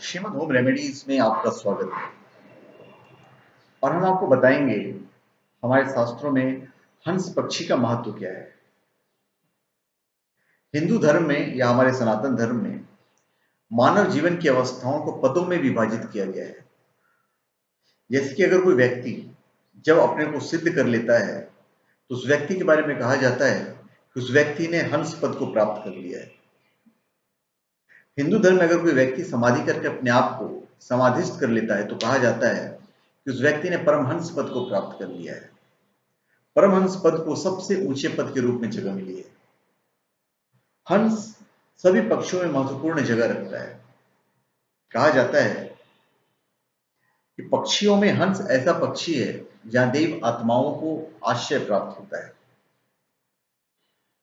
Shrimad home remedies में आपका स्वागत है। और हम आपको बताएंगे हमारे शास्त्रों में हंस पक्षी का महत्व क्या है। हिंदू धर्म में या हमारे सनातन धर्म में मानव जीवन की अवस्थाओं को पदों में विभाजित किया गया है। जैसे कि अगर कोई व्यक्ति जब अपने को सिद्ध कर लेता है तो उस व्यक्ति के बारे में कहा जाता है कि उस व्यक्ति ने हंस पद को प्राप्त कर लिया है। हिंदू धर्म में अगर कोई व्यक्ति समाधि करके अपने आप को समाधिस्थ कर लेता है तो कहा जाता है कि उस व्यक्ति ने परमहंस पद को प्राप्त कर लिया है। परमहंस पद को सबसे ऊंचे पद के रूप में जगह मिली है। हंस सभी पक्षियों में महत्वपूर्ण जगह रखता है। कहा जाता है कि पक्षियों में हंस ऐसा पक्षी है जहां देव आत्माओं को आश्रय प्राप्त होता है।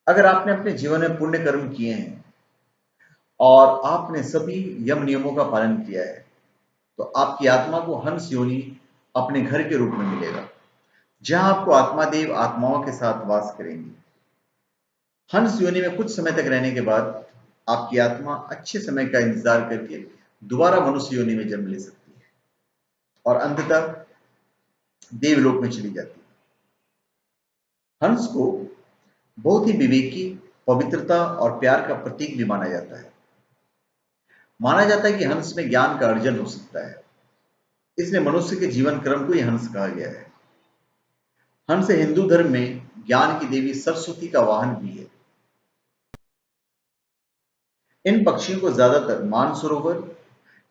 अगर आपने अपने जीवन में पुण्य कर्म किए हैं और आपने सभी यम नियमों का पालन किया है तो आपकी आत्मा को हंस योनि अपने घर के रूप में मिलेगा, जहां आपको आत्मा देव आत्माओं के साथ वास करेंगी। हंस योनि में कुछ समय तक रहने के बाद आपकी आत्मा अच्छे समय का इंतजार करके दोबारा मनुष्य योनि में जन्म ले सकती है और अंततः देवलोक में चली जाती है। हंस को बहुत ही विवेकी, पवित्रता और प्यार का प्रतीक भी माना जाता है। माना जाता है कि हंस में ज्ञान का अर्जन हो सकता है, इसलिए मनुष्य के जीवन क्रम को ही हंस कहा गया है। हंस हिंदू धर्म में ज्ञान की देवी सरस्वती का वाहन भी है। इन पक्षियों को ज्यादातर मानसरोवर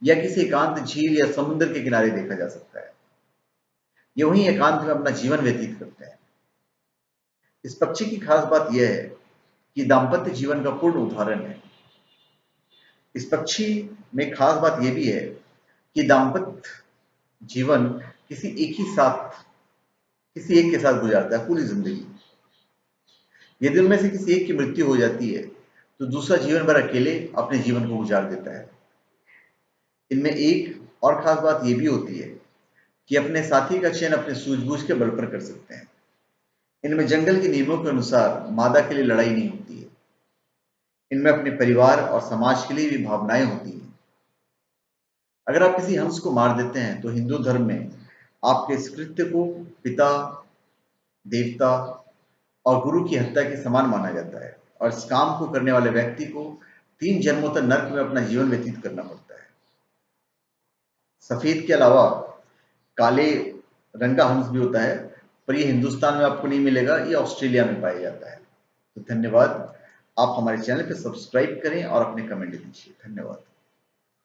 या किसी एकांत झील या समुद्र के किनारे देखा जा सकता है। ये वहीं एकांत में अपना जीवन व्यतीत करते हैं। इस पक्षी की खास बात यह है कि दाम्पत्य जीवन का पूर्ण उदाहरण है। इस पक्षी में खास बात यह भी है कि दाम्पत्य जीवन किसी एक के साथ गुजारता है पूरी जिंदगी। यदि उनमें से किसी एक की मृत्यु हो जाती है तो दूसरा जीवन भर अकेले अपने जीवन को गुजार देता है। इनमें एक और खास बात यह भी होती है कि अपने साथी का चयन अपने सूझबूझ के बल पर कर सकते हैं। इनमें जंगल के नियमों के अनुसार मादा के लिए लड़ाई नहीं होती है। इनमें अपने परिवार और समाज के लिए भी भावनाएं होती हैं। अगर आप किसी हंस को मार देते हैं तो हिंदू धर्म में आपके इस कृत्य को पिता, देवता और गुरु की हत्या के समान माना जाता है और इस काम को करने वाले व्यक्ति को 3 जन्मों तक नर्क में अपना जीवन व्यतीत करना पड़ता है। सफेद के अलावा काले रंग का हंस भी होता है, पर यह हिंदुस्तान में आपको नहीं मिलेगा, यह ऑस्ट्रेलिया में पाया जाता है। तो धन्यवाद। आप हमारे चैनल पर सब्सक्राइब करें और अपने कमेंट दीजिए। धन्यवाद।